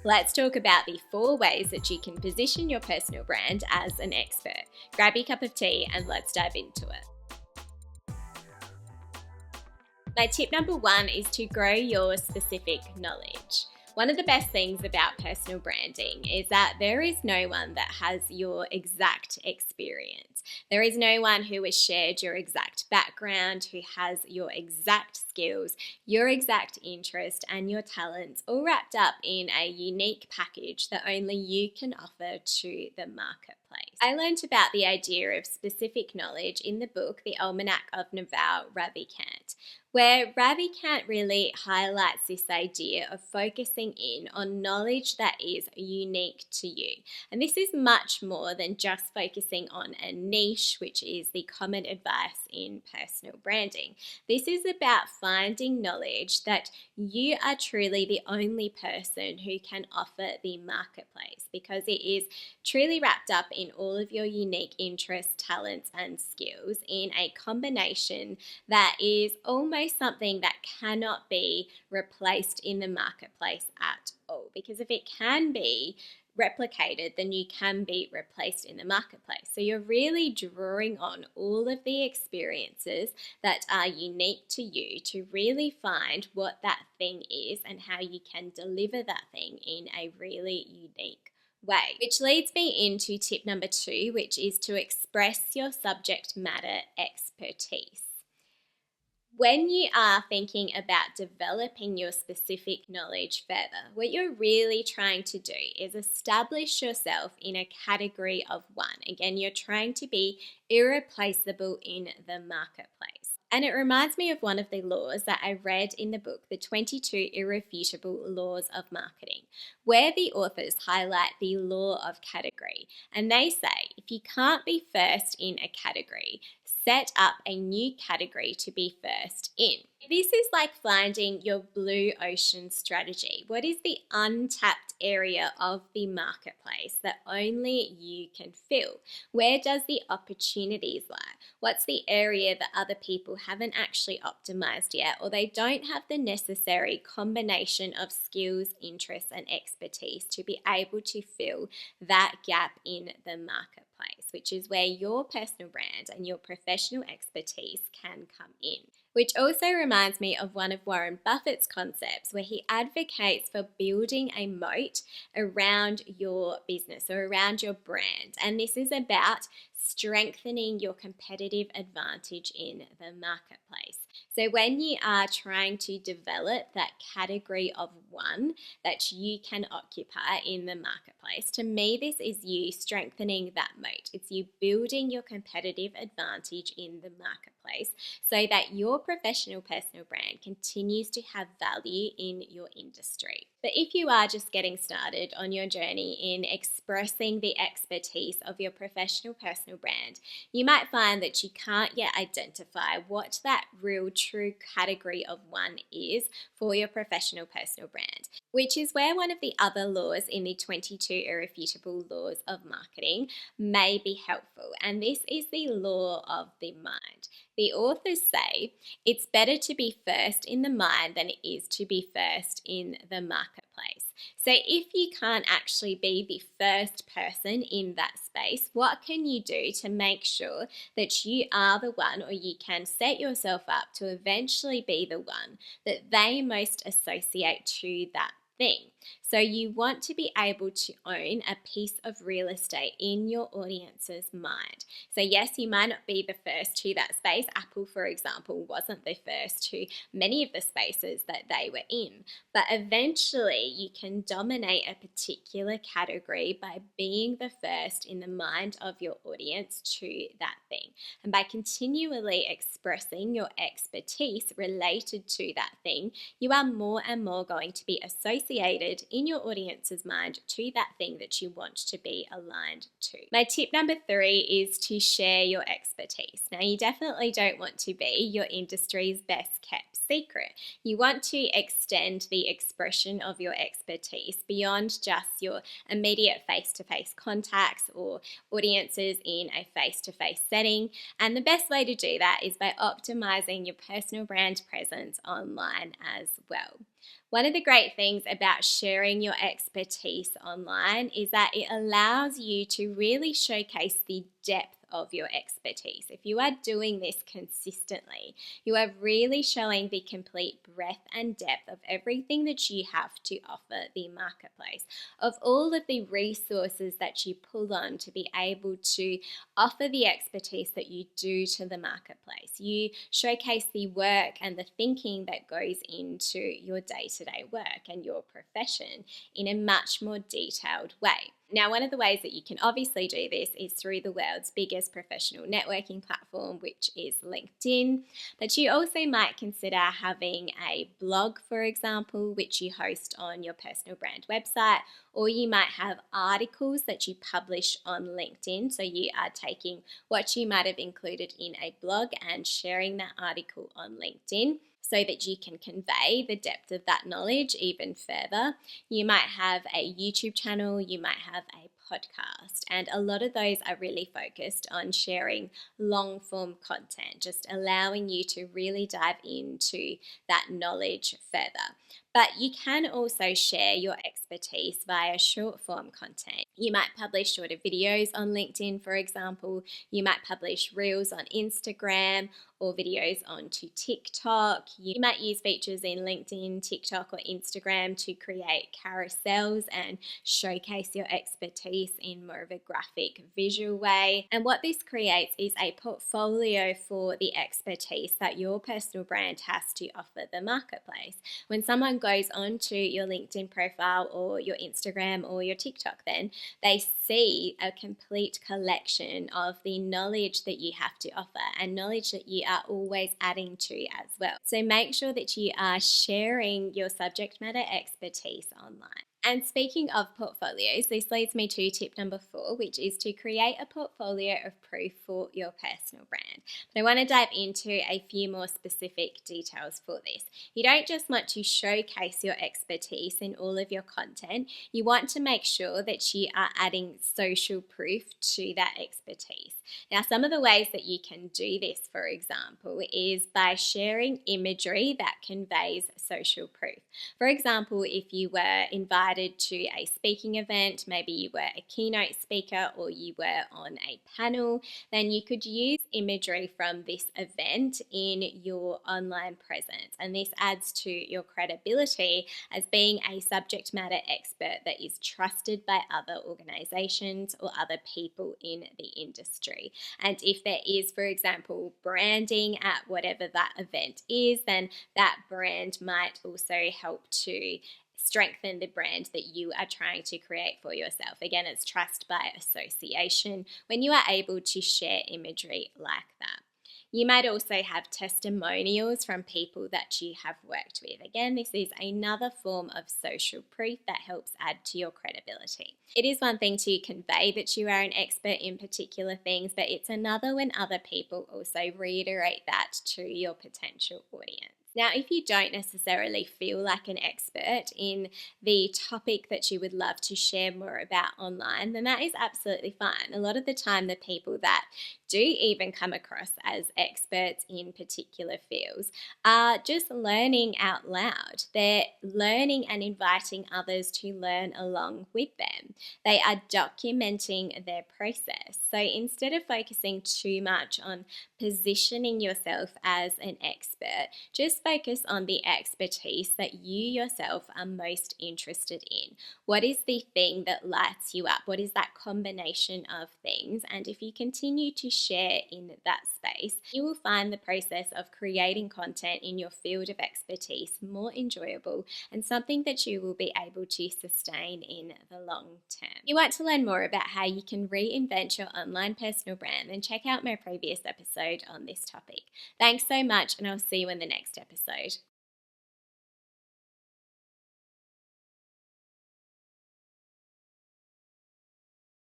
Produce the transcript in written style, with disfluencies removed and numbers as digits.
let's talk about the 4 ways that you can position your personal brand as an expert. Grab your cup of tea and let's dive into it. My tip number 1 is to grow your specific knowledge. One of the best things about personal branding is that there is no one that has your exact experience. There is no one who has shared your exact background, who has your exact skills, your exact interest, and your talents all wrapped up in a unique package that only you can offer to the marketplace. I learned about the idea of specific knowledge in the book The Almanac of Naval Ravikant, where Ravikant really highlights this idea of focusing in on knowledge that is unique to you. And this is much more than just focusing on a niche, which is the common advice in personal branding. This is about finding knowledge that you are truly the only person who can offer the marketplace, because it is truly wrapped up in all of your unique interests, talents, and skills in a combination that is almost something that cannot be replaced in the marketplace at all. Because if it can be replicated, then you can be replaced in the marketplace. So you're really drawing on all of the experiences that are unique to you to really find what that thing is and how you can deliver that thing in a really unique way. Which leads me into tip number 2, which is to express your subject matter expertise. When you are thinking about developing your specific knowledge further, what you're really trying to do is establish yourself in a category of one. Again, you're trying to be irreplaceable in the marketplace. And it reminds me of one of the laws that I read in the book, The 22 Irrefutable Laws of Marketing, where the authors highlight the law of category. And they say, if you can't be first in a category, set up a new category to be first in. This is like finding your blue ocean strategy. What is the untapped area of the marketplace that only you can fill? Where does the opportunities lie? What's the area that other people haven't actually optimized yet, or they don't have the necessary combination of skills, interests, and expertise to be able to fill that gap in the marketplace, which is where your personal brand and your professional expertise can come in. Which also reminds me of one of Warren Buffett's concepts, where he advocates for building a moat around your business or around your brand. And this is about strengthening your competitive advantage in the marketplace. So when you are trying to develop that category of one that you can occupy in the marketplace, to me, this is you strengthening that moat. It's you building your competitive advantage in the marketplace so that your professional personal brand continues to have value in your industry. But if you are just getting started on your journey in expressing the expertise of your professional personal brand, you might find that you can't yet identify what that real true category of one is for your professional personal brand, which is where one of the other laws in the 22 Irrefutable Laws of Marketing may be helpful. And this is the law of the mind. The authors say it's better to be first in the mind than it is to be first in the marketplace. So if you can't actually be the first person in that space, what can you do to make sure that you are the one, or you can set yourself up to eventually be the one that they most associate to that thing? So you want to be able to own a piece of real estate in your audience's mind. So yes, you might not be the first to that space. Apple, for example, wasn't the first to many of the spaces that they were in. But eventually you can dominate a particular category by being the first in the mind of your audience to that thing. And by continually expressing your expertise related to that thing, you are more and more going to be associated in your audience's mind to that thing that you want to be aligned to. My tip number 3 is to share your expertise. Now, you definitely don't want to be your industry's best kept secret. You want to extend the expression of your expertise beyond just your immediate face-to-face contacts or audiences in a face-to-face setting. And the best way to do that is by optimizing your personal brand presence online as well. One of the great things about sharing your expertise online is that it allows you to really showcase the depth of your expertise. If you are doing this consistently, you are really showing the complete breadth and depth of everything that you have to offer the marketplace, of all of the resources that you pull on to be able to offer the expertise that you do to the marketplace. You showcase the work and the thinking that goes into your day-to-day work and your profession in a much more detailed way. Now, one of the ways that you can obviously do this is through the world's biggest professional networking platform, which is LinkedIn. But you also might consider having a blog, for example, which you host on your personal brand website, or you might have articles that you publish on LinkedIn. So you are taking what you might have included in a blog and sharing that article on LinkedIn, so that you can convey the depth of that knowledge even further. You might have a YouTube channel, you might have a podcast, and a lot of those are really focused on sharing long form content, just allowing you to really dive into that knowledge further. But you can also share your expertise via short form content. You might publish shorter videos on LinkedIn, for example. You might publish reels on Instagram or videos onto TikTok. You might use features in LinkedIn, TikTok, or Instagram to create carousels and showcase your expertise in more of a graphic visual way. And what this creates is a portfolio for the expertise that your personal brand has to offer the marketplace. When someone goes onto your LinkedIn profile or your Instagram or your TikTok, then they see a complete collection of the knowledge that you have to offer and knowledge that you are always adding to as well. So make sure that you are sharing your subject matter expertise online. And speaking of portfolios, this leads me to tip number 4, which is to create a portfolio of proof for your personal brand. But I want to dive into a few more specific details for this. You don't just want to showcase your expertise in all of your content, you want to make sure that you are adding social proof to that expertise. Now, some of the ways that you can do this, for example, is by sharing imagery that conveys social proof. For example, if you were invited to a speaking event, maybe you were a keynote speaker or you were on a panel, then you could use imagery from this event in your online presence. And this adds to your credibility as being a subject matter expert that is trusted by other organizations or other people in the industry. And if there is, for example, branding at whatever that event is, then that brand might also help to strengthen the brand that you are trying to create for yourself. Again, it's trust by association when you are able to share imagery like that. You might also have testimonials from people that you have worked with. Again, this is another form of social proof that helps add to your credibility. It is one thing to convey that you are an expert in particular things, but it's another when other people also reiterate that to your potential audience. Now, if you don't necessarily feel like an expert in the topic that you would love to share more about online, then that is absolutely fine. A lot of the time, the people that do even come across as experts in particular fields are just learning out loud. They're learning and inviting others to learn along with them. They are documenting their process. So instead of focusing too much on positioning yourself as an expert, just focus on the expertise that you yourself are most interested in. What is the thing that lights you up? What is that combination of things? And if you continue to share in that space, you will find the process of creating content in your field of expertise more enjoyable and something that you will be able to sustain in the long term. If you want to learn more about how you can reinvent your online personal brand, then check out my previous episode on this topic. Thanks so much, and I'll see you in the next episode.